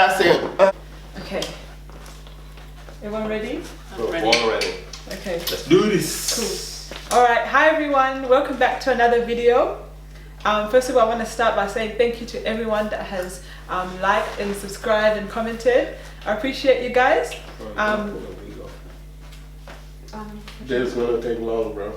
Passing. Okay. Everyone ready? I'm ready. Okay. Let's do this. Cool. Alright, hi everyone. Welcome back to another video. First of all, I want to start by saying thank you to everyone that has liked and subscribed and commented. I appreciate you guys. This is gonna take long, bro.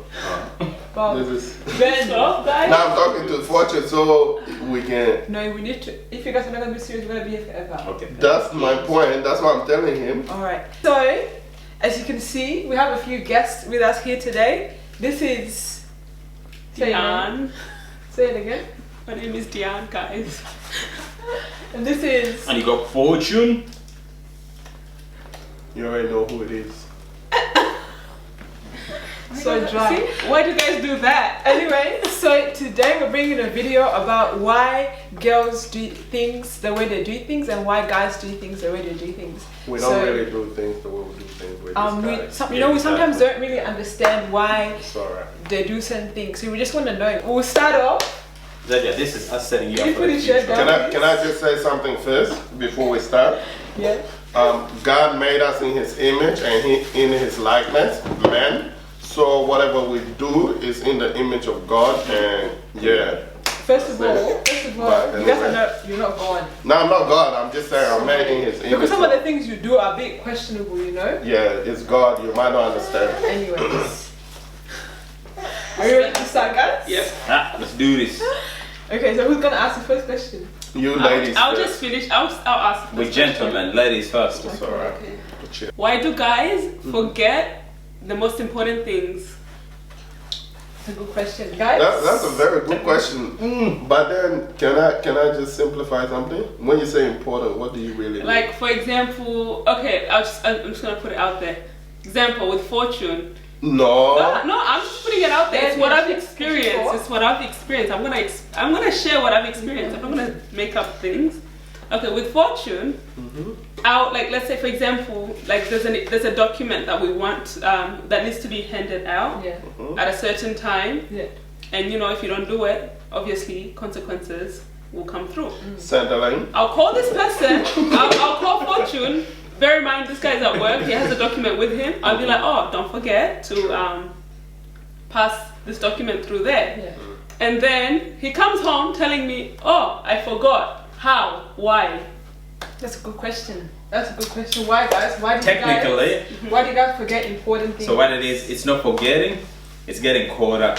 Well, This is. guys. Now I'm talking to Fortune, so we can. No, we need to. If you guys are not gonna be serious, we're gonna be here forever. Okay. That's my point. That's what I'm telling him. Alright. So, as you can see, we have a few guests with us here today. This is Diane. Say it again. My name is Diane, guys. And this is. And you got Fortune. You already know who it is. So dry. See? Why do you guys do that? Anyway, so today we're bringing a video about why girls do things the way they do things and why guys do things the way they do things. We don't really do things the way we do things. We're just guys. We sometimes don't really understand why It's alright. they do certain things. So we just want to know. We'll start off. Zadia, this is us setting you Can up you for put the your shirt future. down? Can I just say something first before we start? Yeah. God made us in His image and in His likeness, man. So whatever we do is in the image of God, and yeah. First of all, But you guys anyway. are not. You're not God. No, I'm not God. I'm just saying I'm made in His image. Because some of the things you do are a bit questionable, you know. Yeah, it's God. You might not understand. Anyways. Are you ready to start, guys? Yep. Let's do this. Okay, so who's gonna ask the first question? You ladies I'll first. just finish. I'll ask. We're gentlemen, ladies first. It's alright. Okay. Why do guys forget the most important things? That's a good question, guys. That's a very good question. But then, can I just simplify something? When you say important, what do you really mean? Like, for example, okay, I'm just gonna put it out there. Example with Fortune. No. No, I'm just putting it out there. It's what I've experienced. Sure. It's what I've experienced. I'm gonna share what I've experienced. I'm not gonna make up things. Okay, with Fortune, let's say for example, like there's a document that we want that needs to be handed out Yeah. at a certain time, Yeah. and you know if you don't do it, obviously consequences will come through. Centerline. I'll call this person. I'll call Fortune. Bear in mind, this guy's at work. He has a document with him. I'll be like, oh, don't forget to pass this document through there. Yeah. And then he comes home telling me, oh, I forgot. How? Why? That's a good question. That's a good question. Why, guys? Why do Technically, why do you guys forget important things? so what it is, it's not forgetting, it's getting caught up.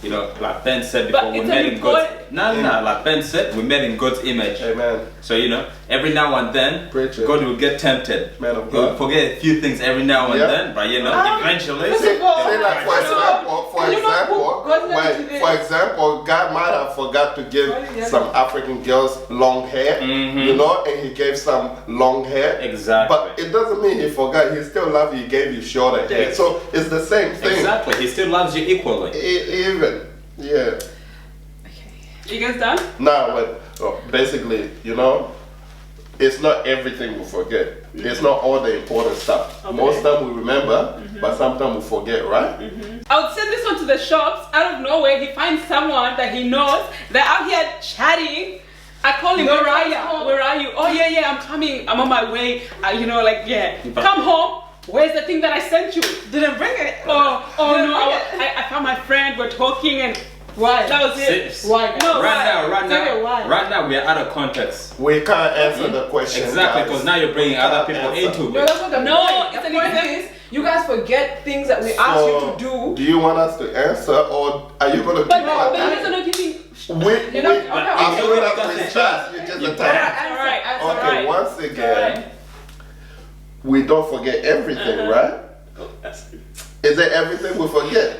You know, like Ben said But before, we it's met an in God's. important- No, like Ben said, we met in God's image. Amen. So you know, every now and then, Preach it. God will get tempted. Man of He will God. forget a few things every now and Yeah. then, but you know, eventually. First of all, Say like for you know who God made today? for example, God might have forgot to give some African girls long hair, you know, and He gave some long hair. Exactly. But it doesn't mean He forgot. He still loves you. He gave you shorter hair. So it's the same thing. Exactly. He still loves you equally. Even, yeah. You guys done? Now, but basically, you know, it's not everything we forget. It's not all the important stuff. Okay. Most time we remember, but sometimes we forget, right? I would send this one to the shops. Out of nowhere, he finds someone that he knows. They're out here chatting. I call him, where are you? Where are you? Oh, yeah, I'm coming. I'm on my way. You know, like, yeah. Come home. Where's the thing that I sent you? Didn't bring it. Oh no, I found my friend. We're talking and Why? that was it. Sis, Why? Guys? No, Why? right now we are out of context. We can't answer the question. Exactly, guys. because now you're bringing other people Answer. into No, it. that's not the No, point. it's The an point example. is, you guys forget things that we ask you to do. Do you want us to answer, or are you gonna? But keep you on guys are not giving. You know, okay, I'm okay, doing okay. that with chance. You just You attack. Alright, Answer. Okay, once again, we don't forget everything, right? Is it everything we forget?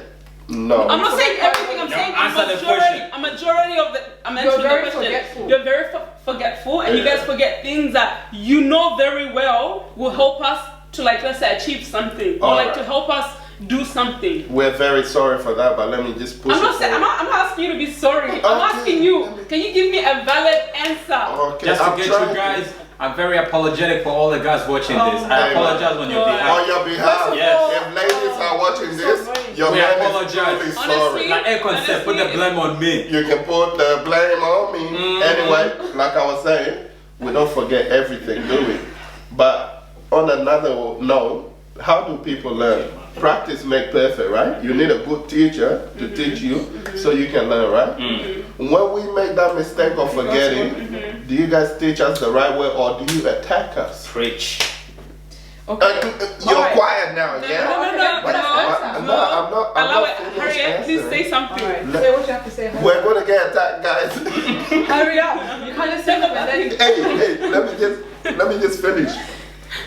No. I'm not saying everything. I'm No, saying answer the question. a majority of the. I'm You're answering very the question. forgetful. You're very forgetful, and you guys forget things that you know very well will help us to, like, let's say, achieve something, or like Alright. to help us do something. We're very sorry for that, but let me just push I'm it not saying. forward. I'm not asking you to be sorry. I'm Okay. asking you. Can you give me a valid answer? Okay, Just to I'm get trying you guys, I'm very apologetic for all the guys watching this. I apologize on your behalf. On your behalf, Yes. if ladies are watching this, your We man apologize. is truly sorry. Honestly, Like Akon said, put the blame on me. You can put the blame on me. Anyway, like I was saying, we don't forget everything, do we? But on another note, how do people learn? Practice make perfect, right? You need a good teacher to teach you so you can learn, right? When we make that mistake of forgetting, do you guys teach us the right way or do you attack us? Preach. Okay. You're quiet now, yeah? No. I'm not Allow it. finished Harriet, please answering. say something. Alright, say what you have to say. Hurry, We're gonna get attacked, guys. hurry up. You can't just say that and then. hey, let me just finish.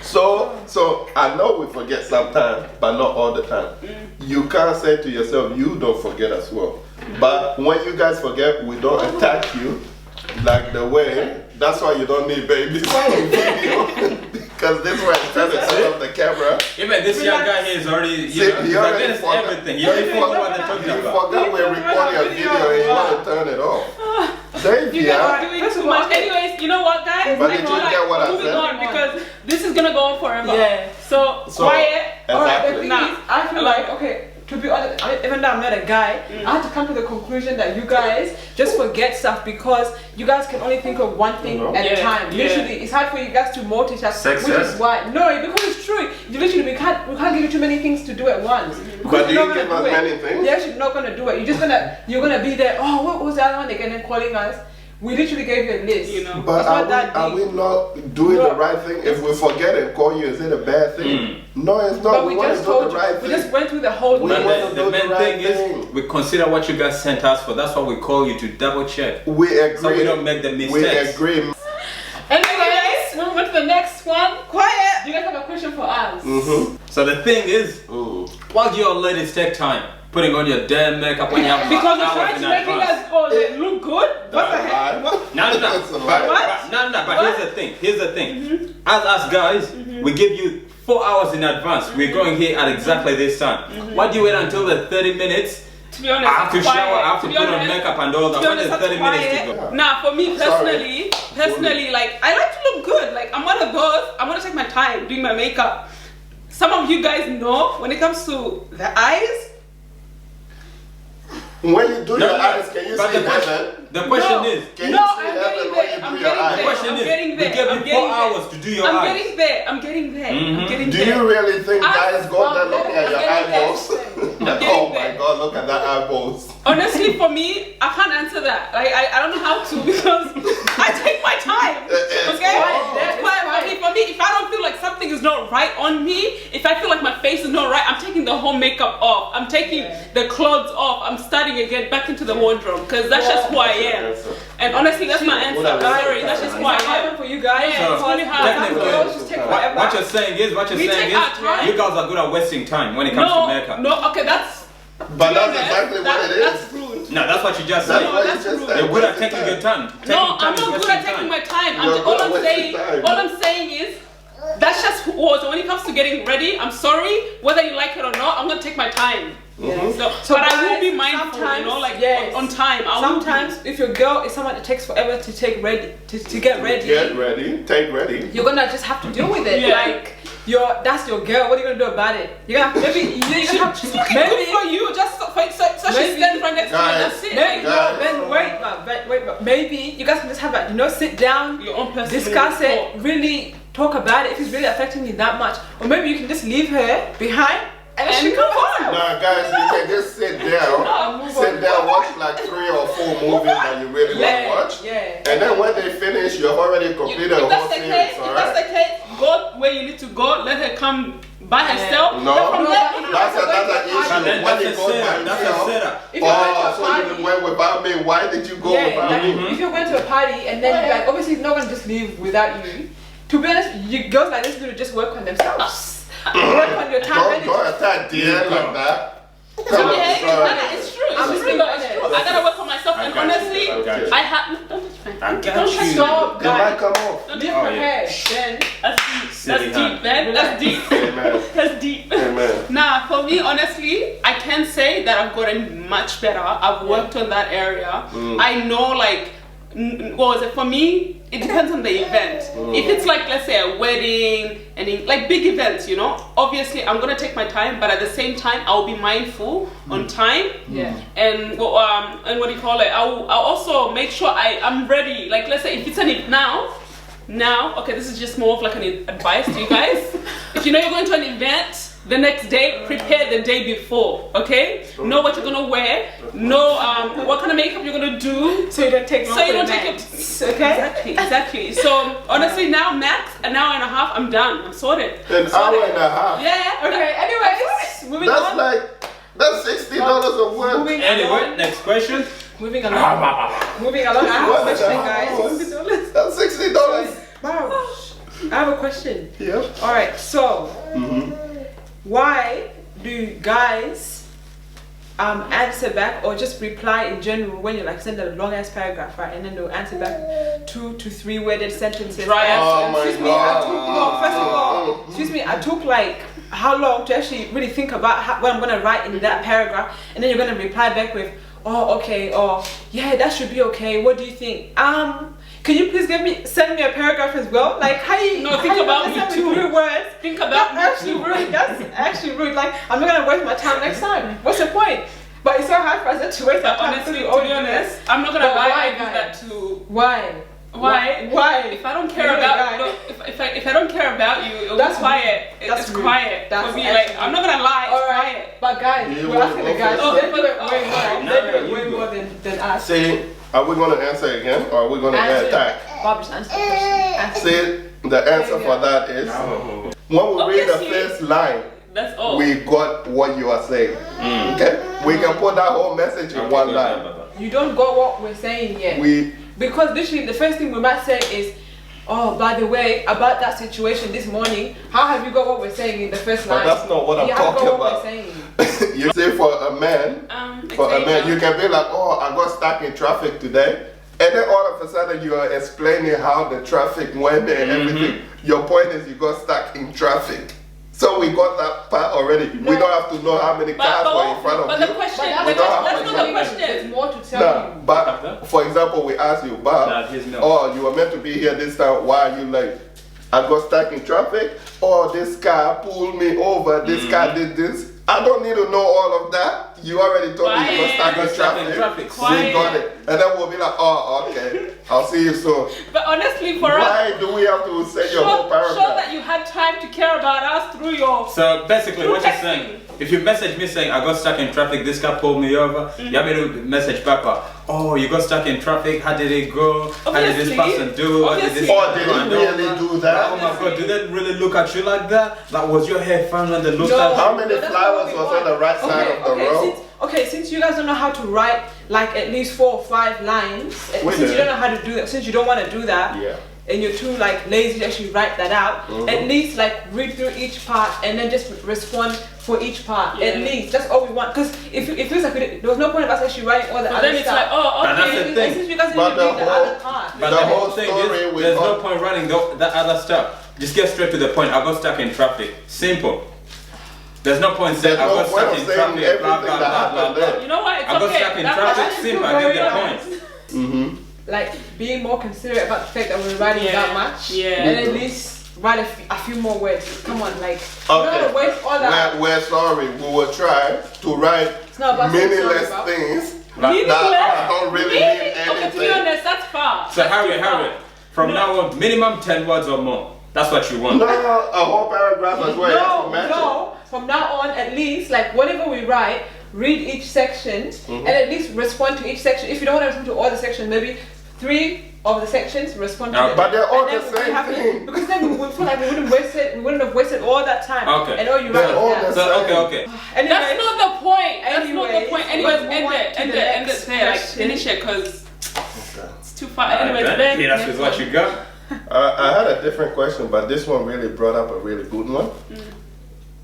So I know we forget sometimes, but not all the time. You can't say to yourself, you don't forget as well. But when you guys forget, we don't attack you like the way. That's why you don't need babies on video. Because this way I'm trying to set up the camera. Even this young guy here is already, See, he already against forgot. everything. He already forgot what they're talking You about. forgot we're recording a video and you want to turn it off. Dave, You yeah. guys are doing too much. Anyways, you know what, guys? But did you get what I moving said? on because this is gonna go on forever. Yeah. So quiet. Alright, the Exactly. thing Nah. is, I feel like, okay, to be honest, even though I'm not a guy, I had to come to the conclusion that you guys just forget stuff because you guys can only think of one thing at a Yeah, time. yeah. Literally, it's hard for you guys to multitask, which Success. is why. No, because it's true. You literally, we can't give you too many things to do at once. Because But do you're you not give gonna us do it. many things? Yes, you're not gonna do it. You're gonna be there. Oh, what was the other one again? And calling us. We literally gave you a list. You know. But It's not that are deep. we not doing No. the right thing? If we forget and call you, is it a bad thing? No, it's not. But we we want just to do told the right you. thing. We just went through the whole We list. want But to the do main the right thing thing. is, we consider what you guys sent us for. That's why we call you to double check. We agree. So we don't make the We mistakes. agree. Anyways, moving on to the next one. Quiet. Do you guys have a question for us? So the thing is, Mm. why do your ladies take time putting on your damn makeup when you have Because we're hours trying in to make advance? us look good. What the heck? No. That's a lie. But here's the thing. As us guys, we give you 4 hours in advance. We're going here at exactly this time. Why do you wait until the 30 minutes? To be honest, I have to it's shower, quiet. I have to be put on honest, makeup and all that. to be When honest, there's that's 30 minutes to quiet. go. Nah, for me Sorry. personally, like I like to look good. Like I'm one of those. I'm gonna take my time doing my makeup. Some of you guys know when it comes to the eyes. When you do No, your no, eyes, can you but see the question- heaven? The question No. is, Can you No, see I'm heaven getting when there. you I'm do your getting eyes? the question I'm is, getting we there. give I'm you getting 4 there. hours to do your I'm eyes. getting there. I'm getting there. I'm getting Do there. you really think I- guys go there looking at your I'm getting there. eyeballs? getting Oh my there. God, look at that eyeballs. Honestly, for me, I can't answer that. Like I don't know how to because I take my time. Okay? That's why for me, if I don't feel like something is not right on me, if I feel like my face is not right, I'm taking the whole makeup off. I'm taking the clothes off. I'm starting again back into the wardrobe because that's just who I am. And honestly, that's my answer. I'm sorry, that's just who I It's am. hard for you guys. Yeah, it's really hard. Some Technically, girls just take forever. what you're saying is, We take our time. you guys are good at wasting time when it comes to makeup. No, okay, that's. But to be that's honest, exactly what it That's is. rude. No, that's what you just That's said. what you that's just rude. said. You're good at Wasting taking time. your time. No, Taking I'm time is not good wasting at taking time. my time. You're good at wasting time. All I'm saying is, that's just who was. When it comes to getting ready, I'm sorry, whether you like it or not, I'm gonna take my time. So, but I will be guys, mindful, you know, like yes. on time. I will be. Sometimes, if your girl is someone that takes forever to take ready, to get ready, Get ready, take ready. you're gonna just have to deal with it. Yeah. Like that's your girl. What are you gonna do about it? You're gonna have, maybe you're gonna have She's looking good for you. Just so she Maybe- stands right next to me. Guys, That's it. maybe Like, Guys. then wait, maybe you guys can just have sit down, your own personal discuss it, thought. really talk about it if it's really affecting you that much, or maybe you can just leave her behind and then she And come move on. on. Now, guys, you can just sit down, move sit on. down, watch like 3 or 4 movies that you really want to watch. Yeah. And then when they finish, you've already completed a If whole that's the series, case, alright? go where you need to go. Let her come by herself. No. Then from No, there, but- That's another And issue. then When that's it a goes by setup. That's a itself. setup. If you're going to Oh, a so party, you went without me. Why did you go yeah, without like, me? if you're going to a party and then like obviously he's not gonna just leave without you. To be honest, you girls like this need to just work on themselves. Work on your time. Don't attack Deanne like that. So Come on, yeah, sorry. it's true. I'm It's just true. being Though, it's honest. true. I gotta work on myself, I and got you. honestly, I got you. I have. No, don't touch me. I got Don't touch you. me. Stop, It might guys. come off. Don't Leave touch her me. hair. Then That's deep. Silly That's hand. deep, man. That's deep. Amen. That's deep. Amen. Nah, for me, honestly, I can say that I've gotten much better. I've worked on that area. I know, like, what was it? For me, it depends on the event. If it's like, let's say, a wedding, and like big events, you know, obviously I'm gonna take my time, but at the same time, I'll be mindful on time. yeah. And what do you call it? I'll also make sure I'm ready. Like, let's say if it's an event now, Now, okay, this is just more of like an advice to you guys. If you know you're going to an event the next day, prepare the day before, okay? Know what you're gonna wear, know what kind of makeup you're gonna do. So you don't take So you don't take it. Okay? Exactly. So honestly, now max an hour and a half, I'm done. I'm sorted. An hour and a half. Yeah. Okay, anyways, moving That's on. that's $60 a word. Moving Anyway, along. next question. Moving along. Moving along. I have a What question, the guys. hell? That's $60. Wow. I have a question. Yep. Alright, so why do guys answer back or just reply in general when you like send a long ass paragraph, right? And then they'll answer back 2 to 3 worded sentences. Dry ass. Oh my Excuse me, I took, God. no, first of all, excuse me, I took like how long to actually really think about what I'm gonna write in that paragraph, and then you're gonna reply back with, oh okay, or yeah, that should be okay. What do you think? Can you please send me a paragraph as well? Like how you think about me send too. 3 words? Think about That's me actually too. rude. That's actually rude. Like I'm not gonna waste my time next time. What's the point? But it's so hard for us to waste our But time. honestly, through to all be the honest, I'm not gonna But lie. why, I do guys? that too. Why? Why? Why? If I don't care You're a about guy. no, if I don't care about you, it'll That's be quiet. rude. That's It's rude. quiet That's for me. actually Like I'm not gonna lie. It's Alright, quiet. but guys, You we're asking the will guys. go They first. do it way more. Oh, They no, do it you way go. more than us. See, are we going to answer again or are we going to Answer. attack? Bob, just answer the question. Answer. See, the answer for that is No. when we read the Obviously. first line, That's all. we got what you are saying. Okay? We can put that whole message in one line. You don't got what we're saying yet. Because literally the first thing we might say is, oh, by the way, about that situation this morning, how have you got what we're saying in the first line? But that's not what I'm You haven't talking got what about. we're saying. You say for a man, you can be like, oh, I got stuck in traffic today. And then all of a sudden you are explaining how the traffic went and everything. Your point is you got stuck in traffic. So we got that part already. We don't have to know how many cars were in front of but you. the question, But We don't have that's to not know. the question. There's more to tell No, you. but for example, we ask you, Bob, Nah, he's no. oh, you were meant to be here this time. Why are you late? I got stuck in traffic. Oh, this car pulled me over. This car did this. I don't need to know all of that. You already told me you got stuck in traffic. We got it. And then we'll be like, oh, okay. I'll see you soon. But honestly, for us, Why do we have to say your whole show paragraph? that you had time to care about us through your. So basically, what you're Texting. saying, if you message me saying I got stuck in traffic, this car pulled me over, you have me to message back, oh, you got stuck in traffic, how did it go? How did this Obviously. person do? What did this Obviously. Or person did do? he And all really that? do that? Oh my God, did they really look at you like that? Like, was your hair fine when they looked No. at How you? many No, that's flowers not what we was want. on the right side of the road? Since you guys don't know how to write like at least 4 or 5 lines, We since you do. don't know how to do that, since you don't want to do that, Yeah. and you're too like lazy to actually write that out, at least like read through each part and then just respond for each part. Yeah. At least that's all we want. Because if it feels like there was no point of us actually writing all the But other then it's stuff. like, oh, But that's the okay. thing. Since you guys But didn't read the the whole- other part. But The the whole whole thing story is, we there's no got- point writing that other stuff. Just get straight to the point. I got stuck in traffic. Simple. There's no point saying There's I no got point stuck of in saying traffic, blah, everything blah, that blah, blah, happened blah. there. You know what? It's I got okay. stuck in That's traffic. that's Simple. I very get the honest. point. Like being more considerate about the fact that we're writing Yeah. that much, Yeah. and at least write a few more words. Come on, like you Okay. don't waste all that. We're sorry. We will try to write not about saying meaningless sorry, Bob. things Meaningless? that don't really mean Okay, to be anything. honest, that's far. So That's Harry, too far. from now on, minimum 10 words or more. That's what you want. No, a whole paragraph as well. No, Yes, no. From now on, at least like whatever we write, read each section and at least respond to each section. If you don't want to respond to all the sections, maybe 3 of the sections respond to them. But they're all And then the we'll be same happy, thing. because then we would feel like we wouldn't have wasted all that time. Okay. And all you They're write all is the that. same. So, okay. Anyway, That's not the point. That's not the Anyways, point. Anyways, let's end move on it. to End the it. End next it there. Like question. finish it because it's too far. Alright, Anyways, then, then. hit us with what you got. I had a different question, but this one really brought up a really good one.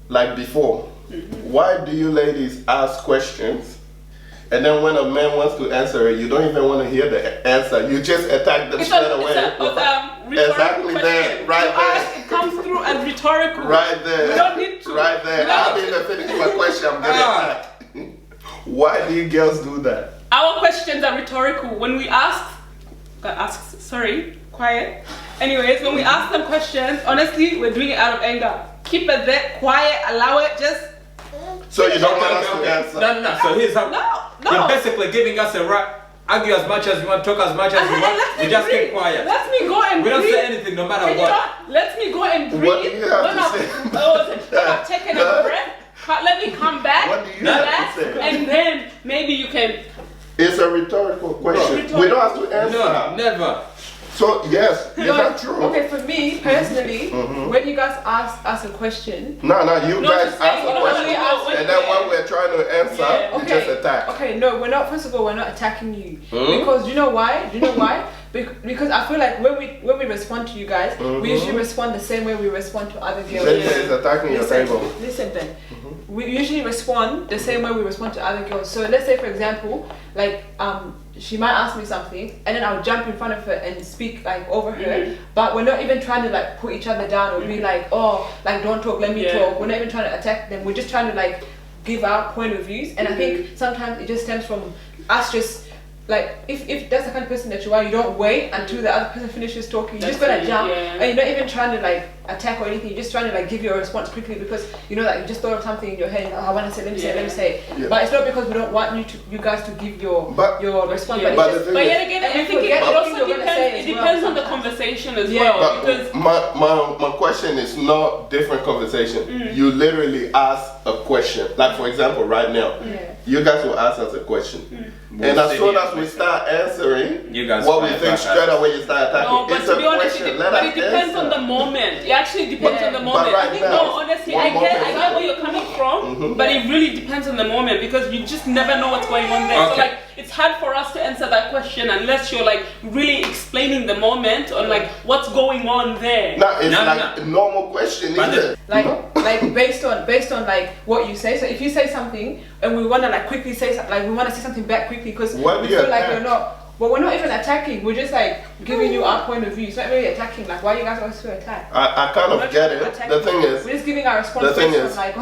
Like before, why do you ladies ask questions and then when a man wants to answer it, you don't even want to hear the answer? You just attack them It's straight a away. rhetorical Exactly question. there, right You ask, there. it comes through as rhetorical. Right there. We don't need to. Right there. We I don't haven't even finished my question. I'm getting attacked. Why do you girls do that? Our questions are rhetorical. When we quiet. Anyways, when we ask them questions, honestly, we're doing it out of anger. Keep it there, quiet, allow it, just. So you don't want us to answer? No. So here's how. No. You're basically giving us a right. argue as much as you want, talk as much as you want. We just keep quiet. Let me go and We don't breathe. say anything no matter Can you what. not let me go and breathe? What do you have when to say? I've taken a breath, let me come back, What do you have to say? and then maybe you can. It's a rhetorical question. We don't have to answer. No, never. So yes, is that true? Okay, for me personally, when you guys ask us a question, No, you No, guys just say ask you a don't question, really ask what and you then say. when we're trying to answer, Yeah. you just attack. Okay, no, we're not. First of all, we're not attacking you because do you know why? Do you know why? Because I feel like when we respond to you guys, we usually respond the same way we respond to other girls. Then is attacking your table. Listen, Ben. We usually respond the same way we respond to other girls. So let's say, for example, like she might ask me something, and then I'll jump in front of her and speak like over her. But we're not even trying to like put each other down or be like, oh, like don't talk, let me talk. We're not even trying to attack them. We're just trying to like give our point of views. And I think sometimes it just stems from us just. Like, if that's the kind of person that you are, you don't wait until the other person finishes talking. You're just gonna jump, and you're not even trying to like attack or anything. You're just trying to like give your response quickly because you know that you just thought of something in your head. Oh, I want to say, let me say. Yeah. But it's not because we don't want you guys to give your response. Yeah. But But, the But thing yet is, again, I we think forget it what also you're gonna depends. say It as well depends on the sometimes. conversation as Yeah. well. Because my question is not different conversation. You literally ask a question. Like for example, right now, you guys will ask us a question. And as soon as we start answering, You guys what we fire think back straight at us. away you start attacking. no, but It's to a be honest, question. but Let it us depends on answer. the moment. It actually depends on the moment. right I think now, no, honestly, one I get moment. where you're coming from, but it really depends on the moment because you just never know what's going on there. So Okay. like, it's hard for us to answer that question unless you're like really explaining the moment on like what's going on there. No, it's No, like a normal question, But isn't it? like based on like what you say. So if you say something and we want to like quickly say something, like we want to say something back quickly because What we do you feel like attack? we're not. But we're not even attacking. We're just like giving you our point of view. It's not really attacking. Like why you guys always feel attack? I kind We're of not get trying to it. attack The you. thing is, we're just giving our response the thing based is, on like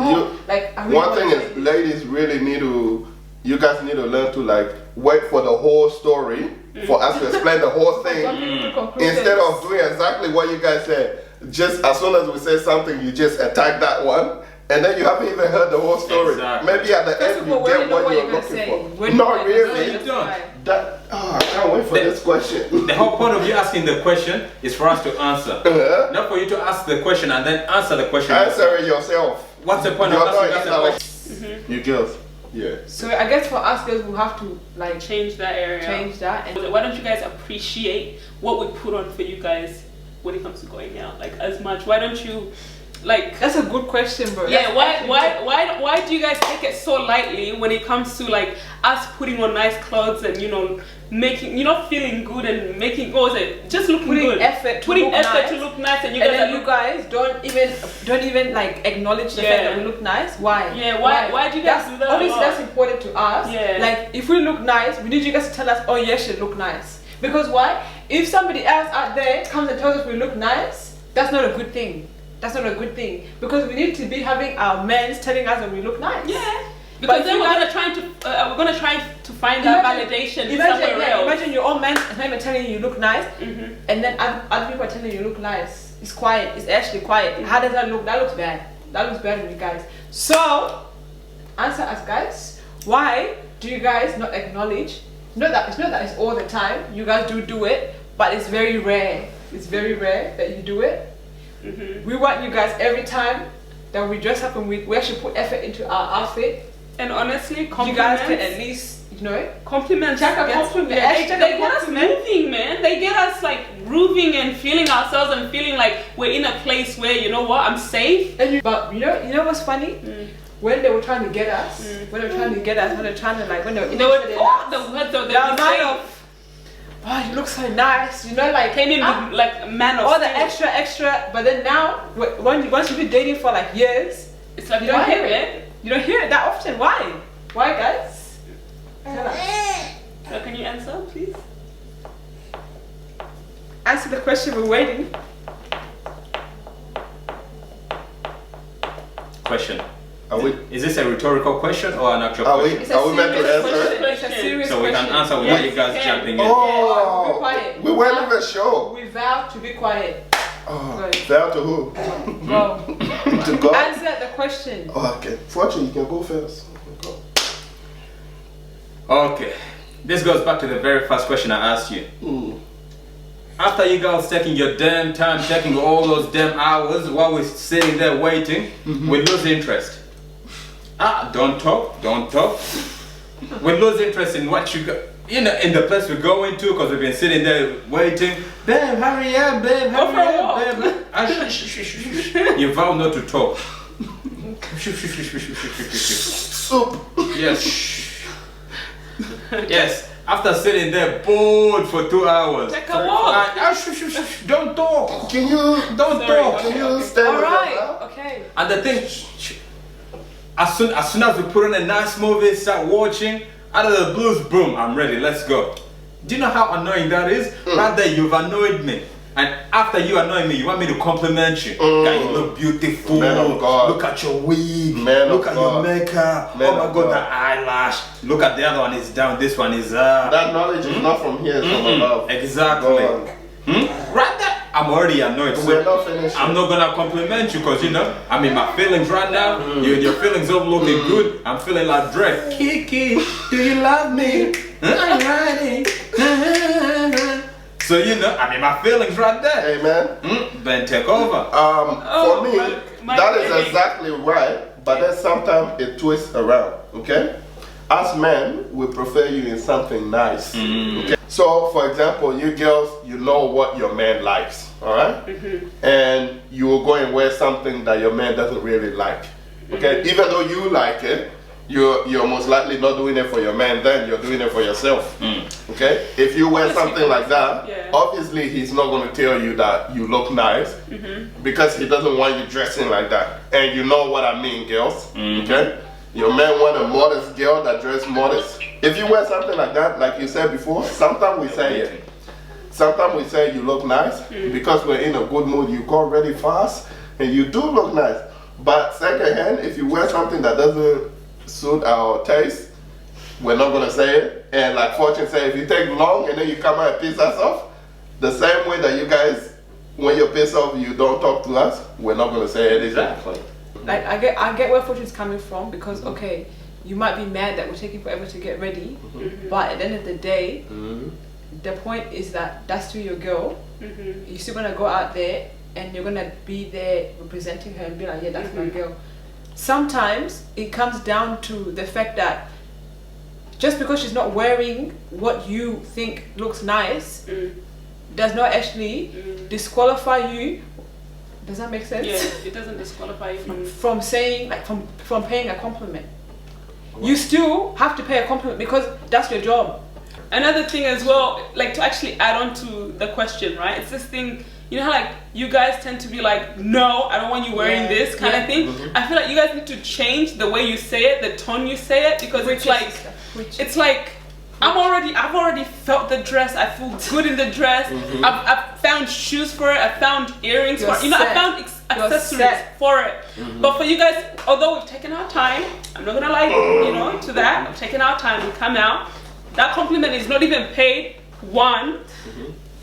like I really one wanna thing say is, this. ladies really need to, you guys need to learn to like wait for the whole story for us to explain the whole thing Jumping to conclusions. instead of doing exactly what you guys said. Just as soon as we say something, you just attack that one. And then you haven't even heard the whole story. Exactly. Maybe at the First end of you all, we get already know what what you're you're gonna looking say. for. We Not know really. You don't. That I can't wait for this question. The whole point of you asking the question is for us to answer. Not for you to ask the question and then answer the question. Answer it yourself. What's the point You're of asking not us in a our- question? You girls. Yeah. So I guess for us girls, we'll have to like Change that area. change that. And Why don't you guys appreciate what we put on for you guys when it comes to going out? Like as much. Why don't you like that's a good question, bro. yeah, That's why actually why do you guys take it so lightly when it comes to like us putting on nice clothes and making feeling good and making what was it? Just looking Putting good. effort to Putting look effort nice. to look nice and you and guys then are you guys don't even like acknowledge the fact that we look nice. Why? Yeah, why do you guys do that a Obviously, lot? that's important to us. Yeah. Like if we look nice, we need you guys to tell us, oh yes, you look nice. Because why? If somebody else out there comes and tells us we look nice, that's not a good thing. That's not a good thing because we need to be having our men telling us that we look nice. Yeah. Because But then if we're you gonna try to find that validation somewhere else. Imagine your own man is not even telling you look nice, and then other people are telling you look nice. It's quiet. It's actually quiet. How does that look? That looks bad. That looks bad to you guys. So, answer us, guys. Why do you guys not acknowledge? It's not that it's all the time. You guys do it, but it's very rare. It's very rare that you do it. We want you guys every time that we dress up and we actually put effort into our outfit. And honestly, You compliments. guys can at least Compliments. Check a Yes. compliment. Yeah, Check a they get us compliment. moving, man. They get us like grooving and feeling ourselves and feeling like we're in a place where you know what, I'm safe. But you know what's funny? When they were trying to get us, when they were interested They were in the words of the amount of, oh, you look so nice, like came in with like a man of all the steel. extra. But then now, once you've been dating for like years, It's like you don't hear it. it. You don't hear it that often. Why? Why, guys? Tell us. So can you answer, please? Answer the question. We're waiting. Question. Are we? Is this a rhetorical question or an actual Are we? question? It's a Are we meant to serious answer? question. It's a serious So we can question. answer without you guys jumping in. Be Oh, quiet. we weren't even sure. We vow to be quiet. Oh, down to who? Go. To God. Answer the question. Oh, okay. Fortune, you can go first. Go. Okay. This goes back to the very first question I asked you. After you guys taking your damn time, taking all those damn hours while we're sitting there waiting, we lose interest. Don't talk. We lose interest in what you got. In the place we're going to, because we've been sitting there waiting. Babe, hurry up, babe, hurry up, babe. You vow not to talk. Soup. Yes. Yes. After sitting there bored for 2 hours. Take a walk. Don't talk. Can you Don't talk. Can you stand All with right. your mouth? Okay. And the thing, as soon as we put on a nice movie, start watching, out of the blues, boom, I'm ready, let's go. Do you know how annoying that is? Right there, you've annoyed me. And after you annoy me, you want me to compliment you. That you look beautiful. Man of God. Look at your wig. Man look of at God. your makeup. Man Oh my of God, God. the eyelash. Look at the other one is down, this one is up. That knowledge is not from here, it's from above. Exactly. Go on. Right there, I'm already annoyed. So We're not finished. I'm not gonna compliment you because you know I'm in my feelings right now. Your feelings are looking good. I'm feeling like Drake. Kiki, do you love me? I'm riding. So you know I'm in my feelings right there. Amen. Then take over. For me, my that is baby. exactly right, but then sometimes it twists around, okay? As men, we prefer you in something nice, okay? So, for example, you girls, you know what your man likes, all right? And you will go and wear something that your man doesn't really like, okay? Even though you like it, you're most likely not doing it for your man, then you're doing it for yourself, okay? If you wear something like that, Yeah. obviously he's not going to tell you that you look nice because he doesn't want you dressing like that. And you know what I mean, girls, okay? Your man want a modest girl that dress modest. If you wear something like that, like you said before, sometimes we say it. Sometimes we say you look nice because we're in a good mood. You go ready fast and you do look nice. But secondhand, if you wear something that doesn't suit our taste, we're not gonna say it. And like Fortune said, if you take long and then you come out and piss us off, the same way that you guys, when you're pissed off, you don't talk to us, we're not gonna say anything. Exactly. Like I get where Fortune's coming from because okay, you might be mad that we're taking forever to get ready, but at the end of the day, the point is that that's still your girl. You're still gonna go out there and you're gonna be there representing her and be like, yeah, that's my girl. Sometimes it comes down to the fact that just because she's not wearing what you think looks nice does not actually disqualify you. Does that make sense? Yeah, it doesn't disqualify you From saying, like, from paying a compliment. You still have to pay a compliment because that's your job. Another thing as well, like to actually add on to the question, right? It's this thing, you know how like you guys tend to be like, no, I don't want you wearing this kind of thing. I feel like you guys need to change the way you say it, the tone you say it, because it's like I've already felt the dress. I feel good in the dress. I've found shoes for it. I found earrings for it. You know, I found accessories for it. But for you guys, although we've taken our time, I'm not gonna lie, you know, to that. We've taken our time to come out. That compliment is not even paid. One.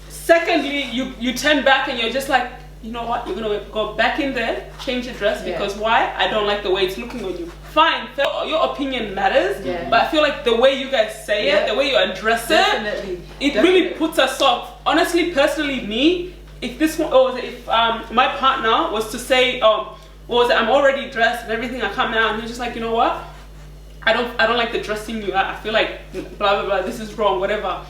Secondly, you turn back and you're just like, you know what? You're gonna go back in there, change your dress because why? I don't like the way it's looking on you. Fine, your opinion matters, but I feel like the way you guys say it, the way you address it, really puts us off. Honestly, personally, me, if this one, or if my partner was to say, I'm already dressed and everything, I come out and he's just like, you know what? I don't like the dressing you. I feel like blah blah blah. This is wrong. Whatever.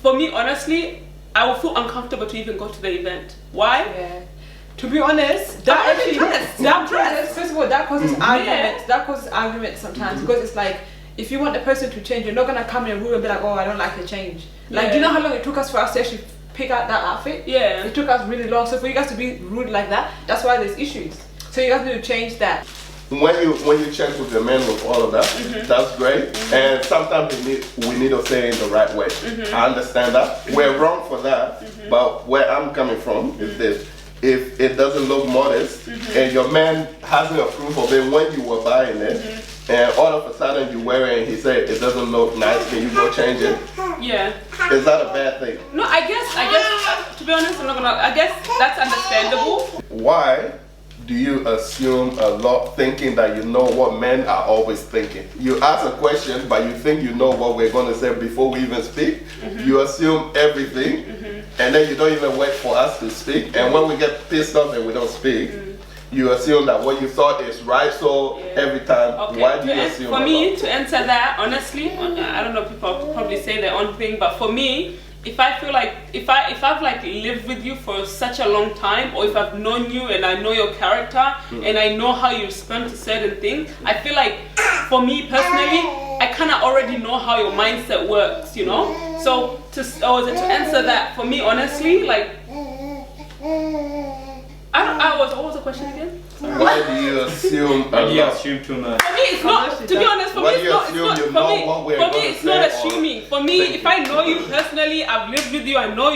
For me, honestly, I will feel uncomfortable to even go to the event. Why? Yeah. To be honest, that first of all, that causes arguments. That causes arguments sometimes because it's like if you want the person to change, you're not gonna come in a room and be like, oh, I don't like the change. Like, do you know how long it took us for us to actually pick out that outfit? Yeah. It took us really long. So for you guys to be rude like that, that's why there's issues. So you guys need to change that. When you check with your man with all of that, that's great. And sometimes we need to say it in the right way. I understand that. We're wrong for that. But where I'm coming from is this. If it doesn't look modest and your man hasn't approved of it when you were buying it, and all of a sudden you wear it and he said it doesn't look nice, can you go change it? Yeah. Is that a bad thing? No, I guess to be honest, I guess that's understandable. Why do do you assume a lot, thinking that you know what men are always thinking? You ask a question, but you think you know what we're going to say before we even speak. You assume everything, and then you don't even wait for us to speak. And when we get pissed off and we don't speak, you assume that what you thought is right. So every time, why do you assume? For me, to answer that, honestly, I don't know, people probably say their own thing, but for me, if I feel like, if I've like lived with you for such a long time, or if I've known you and I know your character and I know how you respond to certain things, I feel like, for me personally, I kind of already know how your mindset works, you know. So to answer that, for me, honestly, like, what was the question again? Why do you assume Why do you assume too much? For me, it's not. To be honest, for me, it's not assuming. For me, if I know you personally, I've lived with you, I know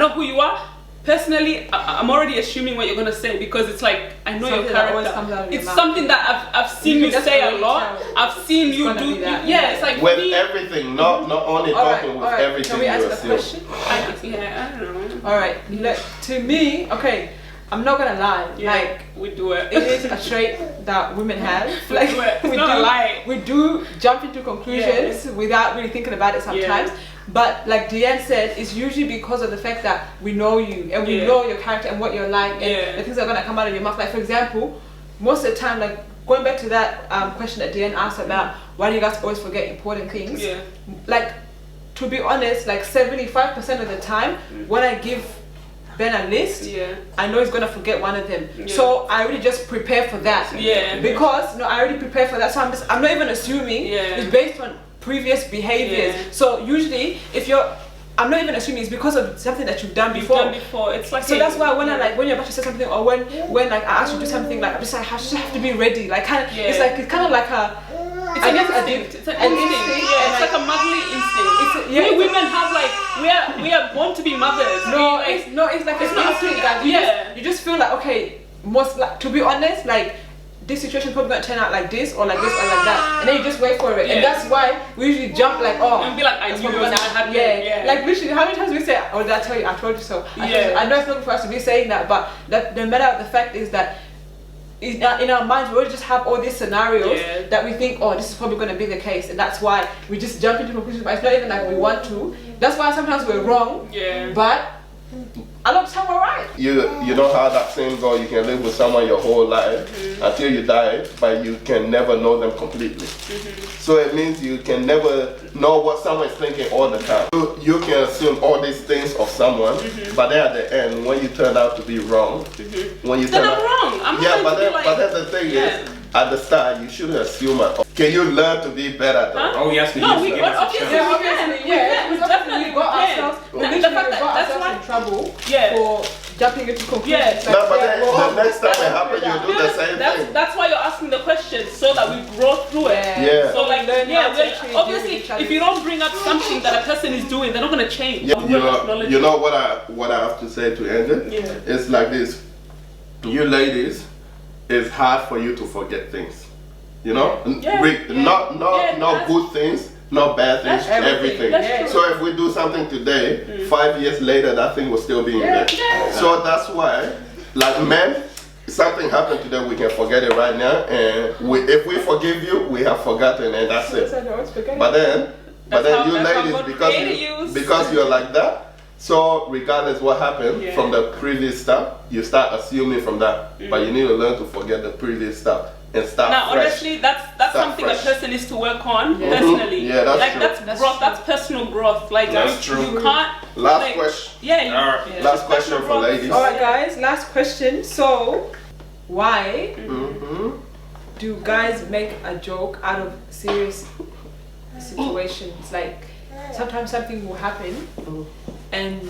who you are. Personally, I'm already assuming what you're gonna say, because it's like I know your character. It's something that I've seen you say a lot. I've seen you do. Yeah, it's like with everything, not only talking with everything. Can we you answer the assume. question? Yeah, I don't know. All right. To me, okay. I'm not gonna lie. Yeah, like we do it. It is a trait that women have. Like we do jump into conclusions without really thinking about it sometimes. But like Deanne said, it's usually because of the fact that we know you and we know your character and what you're like and the things that are gonna come out of your mouth. Like for example, most of the time, like going back to that question that Deanne asked about why do you guys always forget important things? Yeah. Like to be honest, like 75% of the time when I give Ben a list, I know he's gonna forget one of them. So I already just prepare for that. Because I already prepare for that. So I'm not even assuming it's based on previous behaviors. So usually I'm not even assuming it's because of something that you've done before. It's like so that's why when when you're about to say something, or when like I ask you to do something, like I'm just like I just have to be ready. Like it's kind of like a it's an instinct. It's an instinct. It's like a motherly instinct. We women have like we are born to be mothers. It's not an instinct. Like, you just feel like okay, to be honest, like this situation probably gonna turn out like this or like this or like that, and then you just wait for it, and that's why we usually jump like and be like I knew it was gonna happen. Like literally, how many times we say, "Oh, did I tell you? I told you so." I know it's not for us to be saying that, but the matter of the fact is that in our minds we already just have all these scenarios that we think, oh, this is probably going to be the case, and that's why we just jump into conclusions, but it's not even like we want to. That's why sometimes we're wrong, but a lot of time we're right. You know how that saying goes, you can live with someone your whole life until you die, but you can never know them completely. So it means you can never know what someone is thinking all the time. You can assume all these things of someone, but then at the end, when you turn out to be wrong, when you turn out wrong. but then the thing is, at the start, you shouldn't assume at all. Can you learn to be better though? Oh yes, we obviously we definitely got ourselves. That's why in trouble for jumping into conclusions. The next time it happens, you do the same thing. That's why you're asking the questions, so that we grow through it. So like obviously, if you don't bring up something that a person is doing, they're not gonna change. You know what I have to say to end it? It's like this. You ladies, it's hard for you to forget things. You know? Not good things, not bad things, everything. So if we do something today, 5 years later, that thing will still be in there. So that's why, like men, something happened today, we can forget it right now, and if we forgive you, we have forgotten, and that's it. But then you ladies, because you're like that, so regardless what happened from the previous stuff, you start assuming from that. But you need to learn to forget the previous stuff and start now fresh. Honestly, that's something a person needs to work on personally. That's like true. That's growth, that's personal growth. Like that's true. You can't last question. Last question for ladies. Alright guys, last question. So why do guys make a joke out of serious situations? Like sometimes something will happen and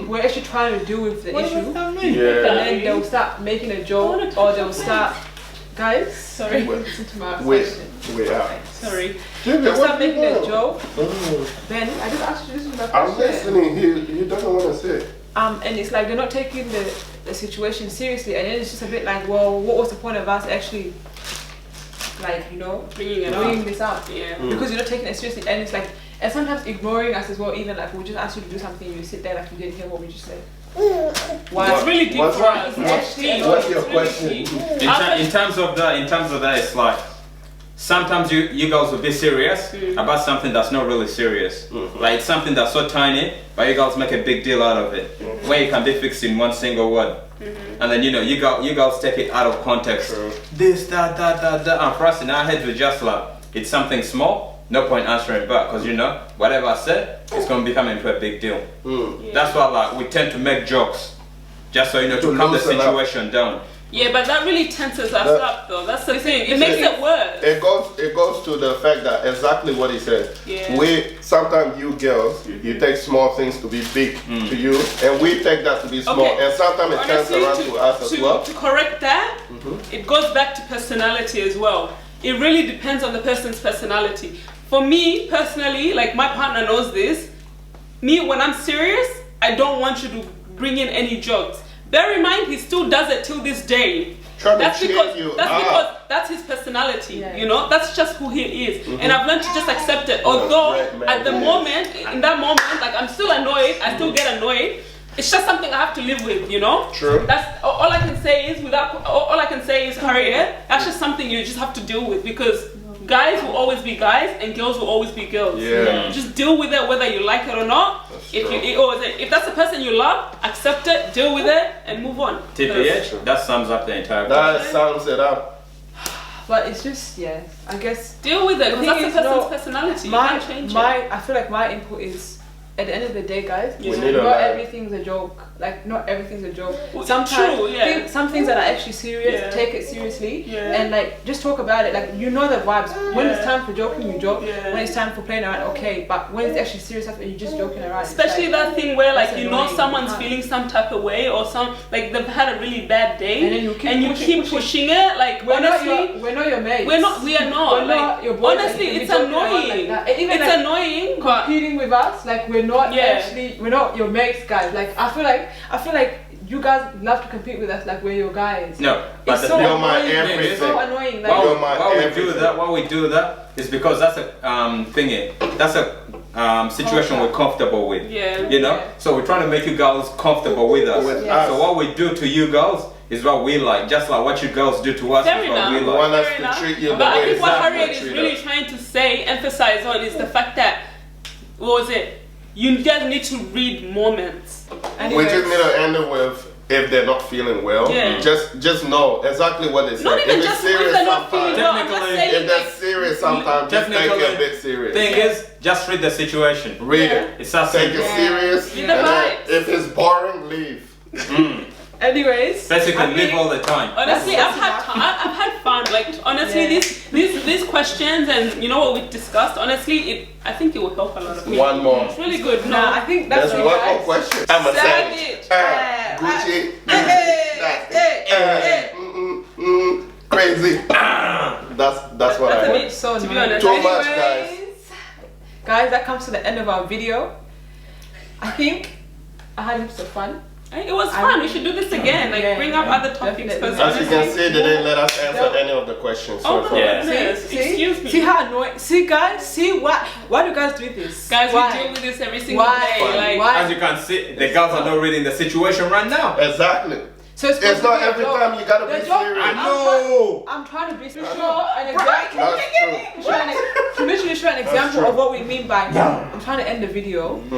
we're actually trying to deal with the issue, and then they'll start making a joke, or they'll start, guys, sorry, listen to my question. Sorry. They'll start making a joke. Then I just asked you to listen to my question. I'm listening. He doesn't want to say. And it's like they're not taking the situation seriously, and then it's just a bit like, well, what was the point of us actually, like, bringing this up? Because you're not taking it seriously, and it's like. And sometimes ignoring us as well, even like we just ask you to do something, you sit there like you didn't hear what we just said. Why? It's really deep What's for wrong? us. What's- It's deep. what's your It's really question? deep. In terms of that, it's like sometimes you girls will be serious about something that's not really serious. Like something that's so tiny, but you girls make a big deal out of it, where it can be fixed in one single word. And then you girls take it out of context. True. This, that, and for us in our heads we're just like, it's something small, no point answering back, because whatever I said, it's gonna become into a big deal. That's why like we tend to make jokes, just so to calm the loosen up. situation down. Yeah, but that really tenses us up though. That's the thing. It makes it worse. It goes to the fact that exactly what he said. Yeah. Sometimes you girls, you take small things to be big to you, and we take that to be small, Okay. and sometimes it turns Honestly, around to us as well. to correct that, it goes back to personality as well. It really depends on the person's personality. For me personally, like my partner knows this, me when I'm serious, I don't want you to bring in any jokes. Bear in mind, he still does it till this day. Trying to That's cheer because you because up. that's his personality. Yeah. That's just who he is, and I've learned to just accept it. Although Right, man. at the moment, in that moment, like I'm still annoyed. I still get annoyed. It's just something I have to live with, True. That's all I can say is all I can say is Harriet. That's just something you just have to deal with because guys will always be guys and girls will always be girls. Yeah. Just deal with it whether you like it or not. If that's the person you love, accept it, deal with it, and move on. TPH, that sums up the entire That process. sums it up. But it's just I guess Deal with it The because thing that's the is, person's no, personality. You can't change it. I feel like my input is at the end of the day, guys, We need a not lie. everything's a joke. Like not everything's a joke. Well, Sometimes true, yeah. some things that are actually serious, Yeah. take it seriously, Yeah. and like just talk about it. Like the vibes. When it's Yeah. time for joking, you joke. Yeah. When it's time for playing around, okay. But when it's actually serious, that's when you're just joking around. It's Especially like- that thing where like That's you know annoying. someone's You can't. feeling some type of way or like they've had a really bad day And then you keep pushing it. Like We're not honestly, your mates. we are not. We're Like, not your boys. honestly, and it's you're joking around like annoying. that. And even It's like, annoying, but competing with us, like we're not Yeah. we're not your mates, guys. Like I feel like you guys love to compete with us, like we're your guys. No, but It's the so thing- You're my annoying. everything. It's so annoying. Like, You're my Why we do everything. that? Why we do that is because that's a thingy. That's a situation we're comfortable with. Yeah. Yeah. So we're trying to make you girls comfortable with us. With Yeah. us. So what we do to you girls is what we like, just like what you girls do to us Fair is what enough. we You like. want us Fair to enough. treat you the But I way think what exactly Harriet is treat really us. trying to emphasize on is the fact that what was it? You guys need to read moments. We anyways, just need to end it with if they're not feeling well. Yeah. Just know exactly what they say. Not even If it's just if serious they're not feeling sometimes, well. I'm just Technically, saying if they're like, serious sometimes, just take it a Technically, bit serious. Thing is, just read the situation. Read Yeah. it. It's that Take simple. it serious. Read And the then vibes. if it's boring, leave. anyways, Basically, I live think- all the time. honestly, That's I've had fun. Like honestly, Yeah. these questions and you know what we discussed. Honestly, I think it will help a lot of people. One more. It's really good. No, I think that's There's it, one guys. more question. I'm a savage. Savage. Gucci. Hey, Crazy. That's what That's I a want. bit- So To be annoying. honest. Too much, Guys, that comes to the end of our video. I think I had heaps of fun. It was fun. We should do this again. Like Yeah, bring up yeah, other topics. definitely. Because As you can honestly, see, they didn't let us answer No. any of the questions. Oh So my Yeah. goodness! Excuse me. See how annoying. See, guys. See why do guys do this? Guys, Why? we deal with this every single Why? day. Like, Why? As you can see, the girls are not reading the situation right now. Exactly. So it's supposed It's to not be a every joke. time you gotta The be joke- serious. I know. I'm trying to be sure an That's example. true. To literally show an example true. of what we mean by I'm trying to end the video. Can I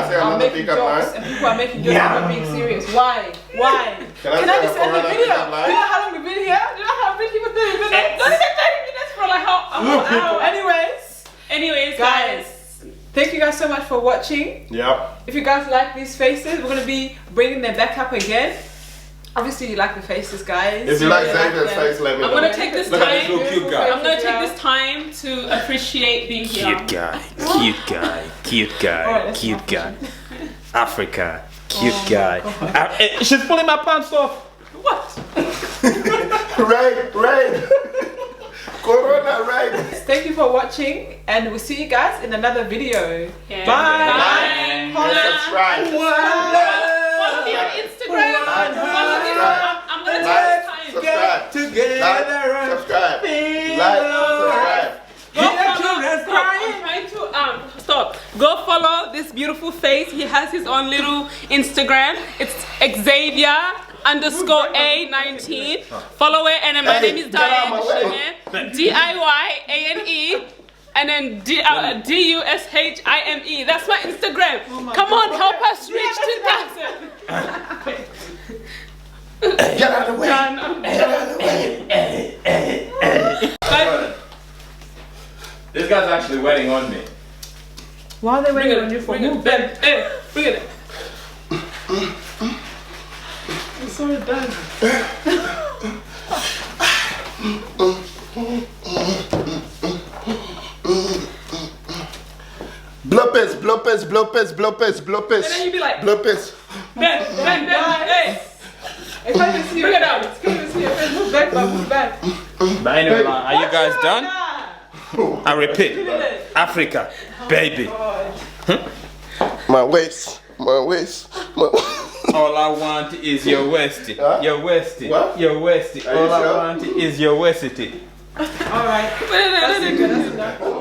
say I'm another making pickup jokes line? and people are making jokes and not being serious. Why? Why? Can I Can say I just end the another video? pickup Do line? you know how long we've been here? Do you know how many people do it? Don't even 30 minutes for like how a whole hour. Anyways, Guys, thank you guys so much for watching. Yep. If you guys like these faces, we're gonna be bringing them back up again. Obviously, you like the faces, guys. If you like really Xavier's them. face, let me I'm know. gonna take this Look at this time. little cute guy. I'm gonna take this time to appreciate being here. Cute guy, Alright, let's cute not guy. Africa, cute Oh guy. She's pulling my pants off. What? Raid. Corona raid. Thank you for watching, and we'll see you guys in another video. Yeah. Bye. Bye. And subscribe. Follow me on Instagram. Follow me. I'm gonna take Like, this time. subscribe. Together. Like, subscribe. Like, subscribe. Go follow. Stop. I'm trying to stop. Go follow got this beautiful face. He has his own little Instagram. It's Xavier_A19. Follow it, and then my name is Diane Sugar. DIYANE. And then DUSHIME. That's my Instagram. Come on, help us reach 2,000. Get out of the way. Get out of the way. This guy's actually waiting on me. Why are they Bring waiting on you it, for? bring it, Move Ben. Hey, bring it. I'm so done. Bloopers, bloopers, bloopers, bloopers, bloopers. And then you be like, Bloopers. Ben, hey. If I can see Bring it out. Can you see your face? Move back, but move back. But anyway, are you guys done? I repeat, Africa, baby. My waist. All I want is your westy. Huh? Your westy. What? Your westy. Are you All I sure? want is your westy. Alright. That's good. That's enough.